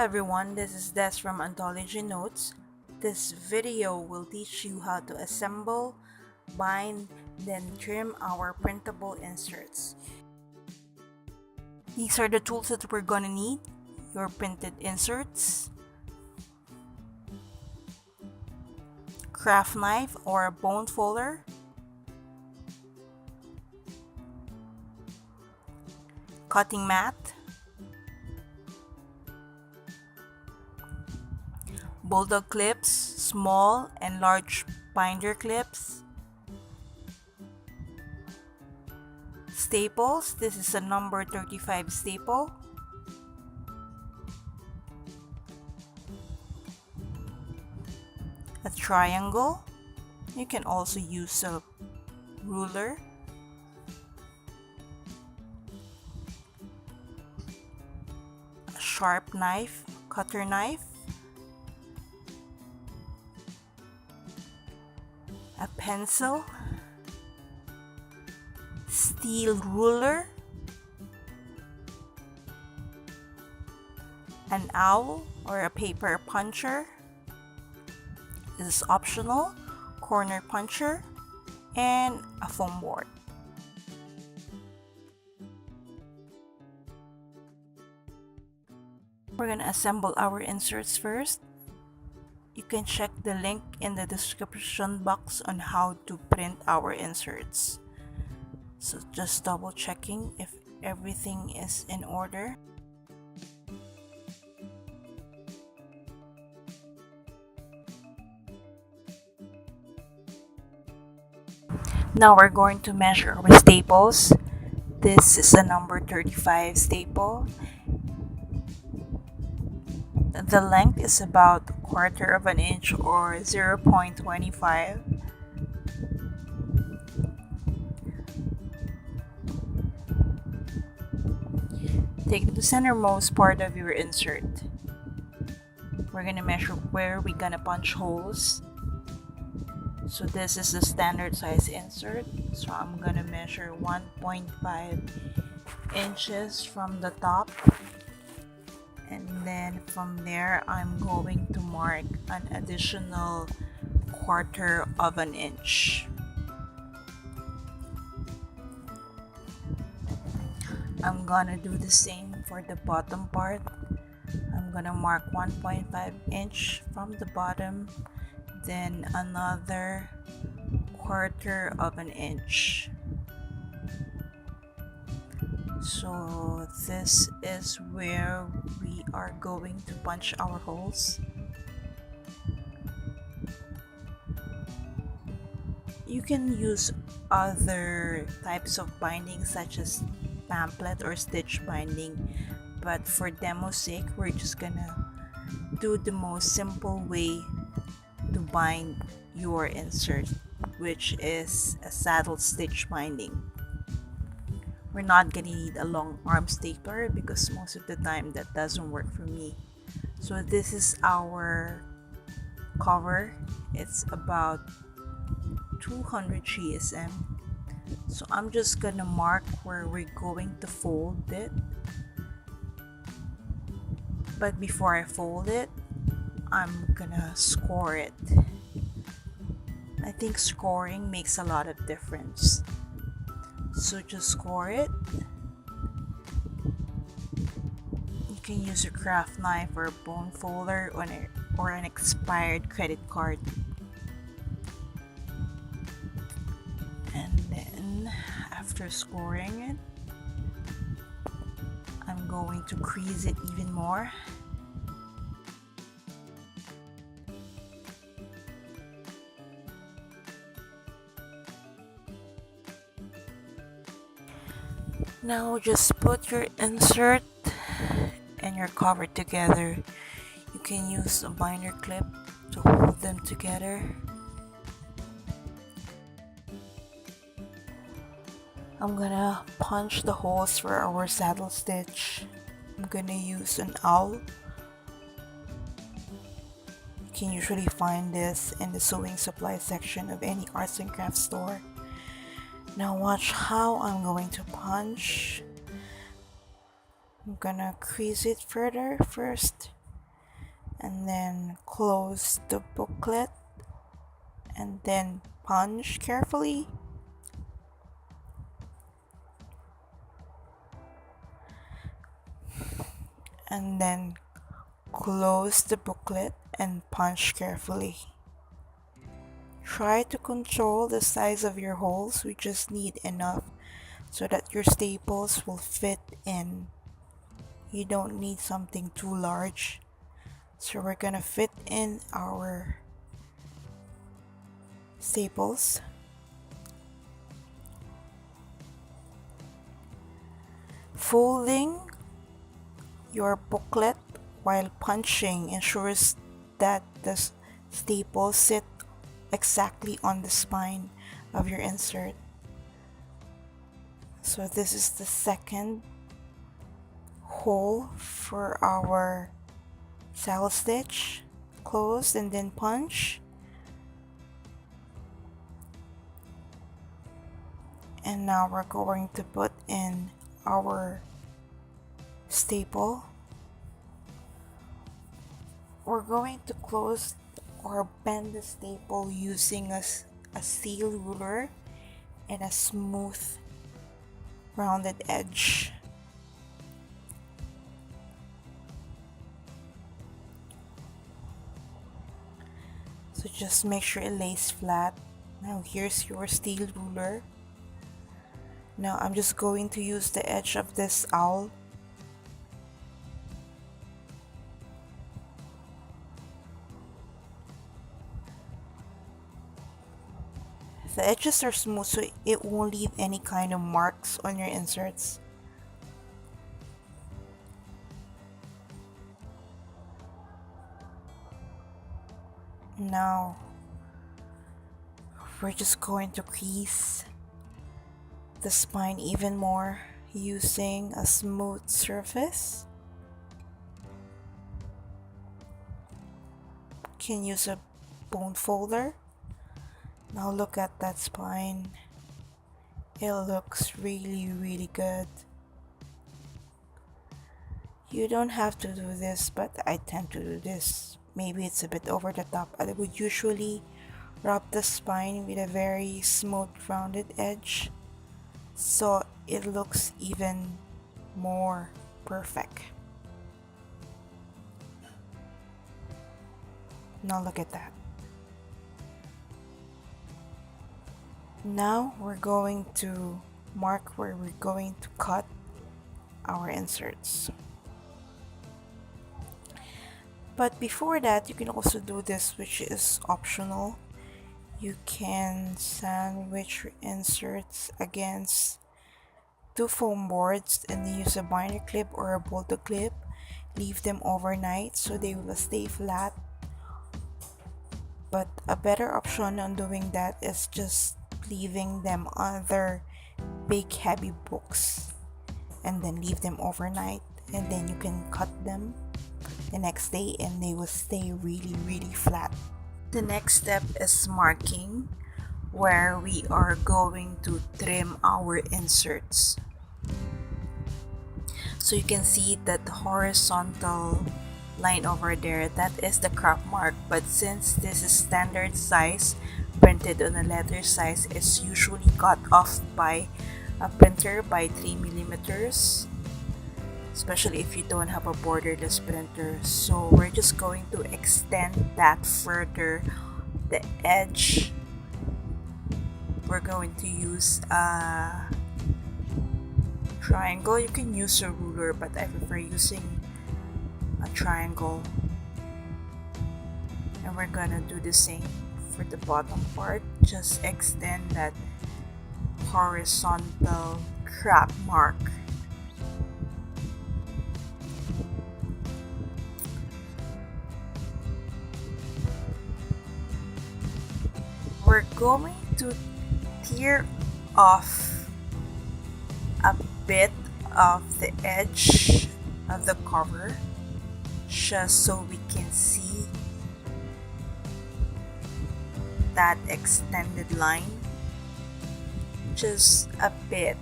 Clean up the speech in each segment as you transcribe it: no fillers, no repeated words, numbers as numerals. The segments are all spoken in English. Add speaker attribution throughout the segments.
Speaker 1: everyone, this is Des from Anthology Notes. This video will teach you how to assemble, bind, then trim our printable inserts. These are the tools that we're gonna need: your printed inserts, craft knife or a bone folder, cutting mat, bulldog clips, small and large binder clips, staples. This is a number 35 staple, a triangle. You can also use a ruler, a sharp knife, cutter knife, a pencil, steel ruler, an owl or a paper puncher. This is optional, corner puncher, and a foam board. We're gonna assemble our inserts first. You can check the link in the description box on how to print our inserts. So just double checking if everything is in order. Now we're going to measure our staples. This is a number 35 staple. The length is about 1/4 of an inch or 0.25. Take the centermost part of your insert. We're gonna measure where we're gonna punch holes. So this is the standard size insert. So I'm gonna measure 1.5 inches from the top. And then from there, I'm going to mark an additional 1/4 of an inch. I'm gonna do the same for the bottom part. I'm gonna mark 1.5 inch from the bottom, then another 1/4 of an inch. So this is where we are going to punch our holes. You can use other types of binding such as pamphlet or stitch binding, but for demo's sake, we're just gonna do the most simple way to bind your insert, which is a saddle stitch binding. We're not gonna need a long arm stapler because most of the time that doesn't work for me. So this is our cover. It's about 200 GSM. So I'm just gonna mark where we're going to fold it. But before I fold it, I'm gonna score it. I think scoring makes a lot of difference. So just score it. You can use a craft knife or a bone folder or an expired credit card. And then after scoring it, I'm going to crease it even more. Now just put your insert and your cover together. You can use a binder clip to hold them together. I'm gonna punch the holes for our saddle stitch. I'm gonna use an owl. You can usually find this in the sewing supply section of any arts and crafts store. Now watch how I'm going to punch. I'm gonna crease it further first and then close the booklet and then punch carefully. And then close the booklet and punch carefully. Try to control the size of your holes. We just need enough so that your staples will fit in. You don't need something too large. So we're gonna fit in our staples. Folding your booklet while punching ensures that the staples sit exactly on the spine of your insert. So this is the second hole for our saddle stitch. Close and then punch. And now we're going to put in our staple. We're going to close or bend the staple using a steel ruler and a smooth rounded edge. So just make sure it lays flat. Now here's your steel ruler. Now I'm just going to use the edge of this owl. The edges are smooth so it won't leave any kind of marks on your inserts. Now we're just going to crease the spine even more using a smooth surface. You can use a bone folder. Now look at that spine. It looks really good. You don't have to do this, but I tend to do this. Maybe it's a bit over the top. I would usually rub the spine with a very smooth rounded edge so it looks even more perfect. Now look at that. Now we're going to mark where we're going to cut our inserts. But before that, you can also do this, which is optional. You can sandwich your inserts against two foam boards and then use a binder clip or a bolted clip. Leave them overnight so they will stay flat. But a better option on doing that is just leaving them on other big heavy books and then leave them overnight, and then you can cut them the next day and they will stay really flat. The next step is marking, where we are going to trim our inserts. So you can see that the horizontal line over there, that is the crop mark, but since this is standard size printed on a letter size, it's usually cut off by a printer by 3mm, especially if you don't have a borderless printer. So we're just going to extend that further. The edge, we're going to use a triangle. You can use a ruler, but I prefer using a triangle. And we're gonna do the same for the bottom part. Just extend that horizontal crop mark. We're going to tear off a bit of the edge of the cover just so we can see that extended line. Just a bit.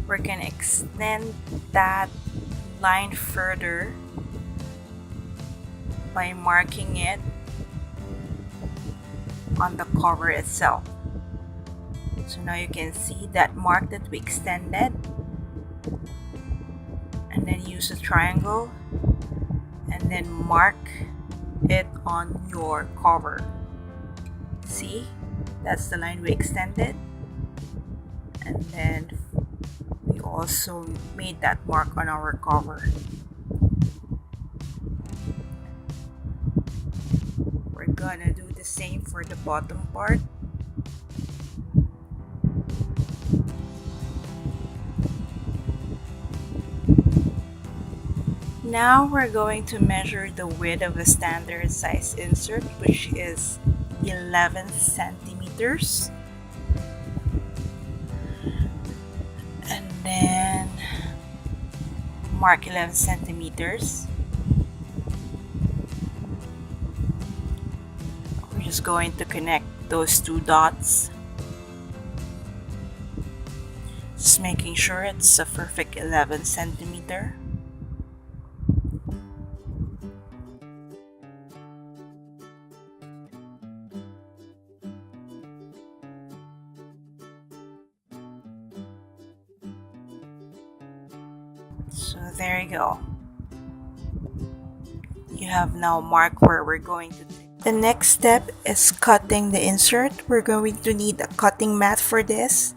Speaker 1: We're gonna extend that line further by marking it on the cover itself. So now you can see that mark that we extended, and then use a triangle and then mark it on your cover. See, that's the line we extended, and then we also made that mark on our cover. We're gonna do the same for the bottom part. Now we're going to measure the width of a standard size insert, which is 11 centimeters. And then mark 11 centimeters. We're just going to connect those two dots. Just making sure it's a perfect 11 centimeter. So there you go. You have now marked where we're going to take. The next step is cutting the insert. We're going to need a cutting mat for this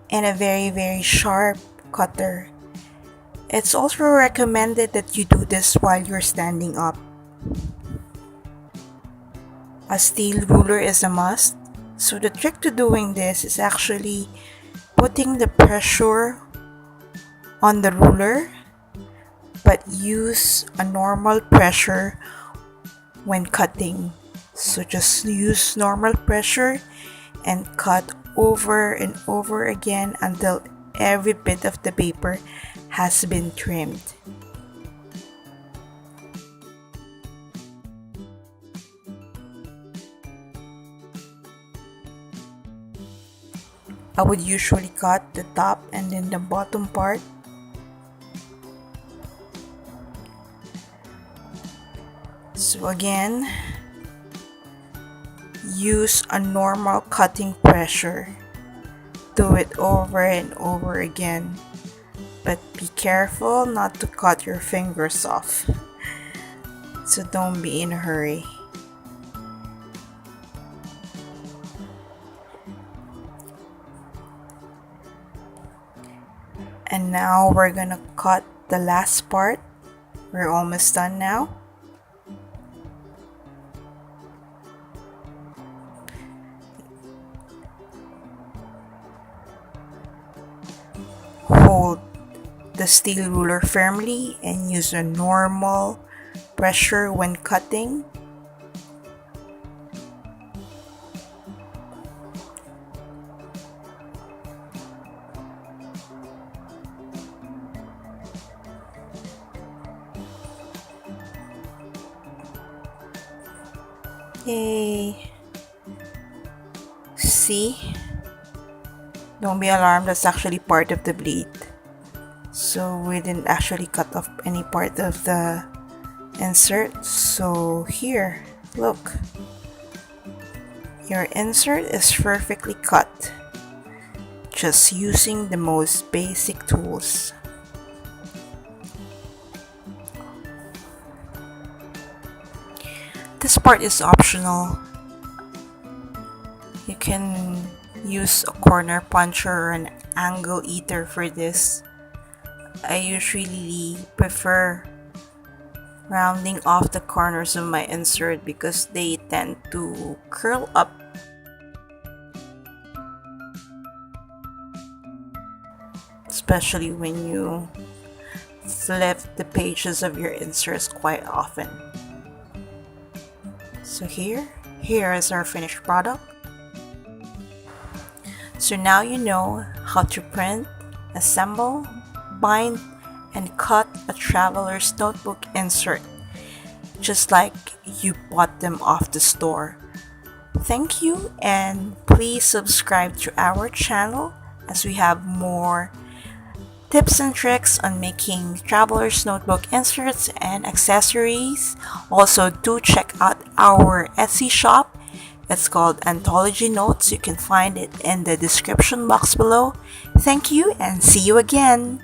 Speaker 1: and a very sharp cutter. It's also recommended that you do this while you're standing up. A steel ruler is a must. So the trick to doing this is actually putting the pressure on the ruler, but use a normal pressure when cutting. So just use normal pressure and cut over and over again until every bit of the paper has been trimmed. I would usually cut the top and then the bottom part. So again, use a normal cutting pressure. Do it over and over again, but be careful not to cut your fingers off. So don't be in a hurry. And now we're gonna cut the last part. We're almost done now. Hold the steel ruler firmly and use a normal pressure when cutting. Yay! See? Don't be alarmed, that's actually part of the blade. So we didn't actually cut off any part of the insert. So here, look. Your insert is perfectly cut. Just using the most basic tools. This part is optional. You can use a corner puncher or an angle eater for this. I usually prefer rounding off the corners of my insert because they tend to curl up. Especially when you flip the pages of your inserts quite often. So here is our finished product. So now you know how to print, assemble, bind, and cut a traveler's notebook insert, just like you bought them off the store. Thank you, and please subscribe to our channel as we have more tips and tricks on making traveler's notebook inserts and accessories. Also, do check out our Etsy shop. It's called Anthology Notes. You can find it in the description box below. Thank you and see you again.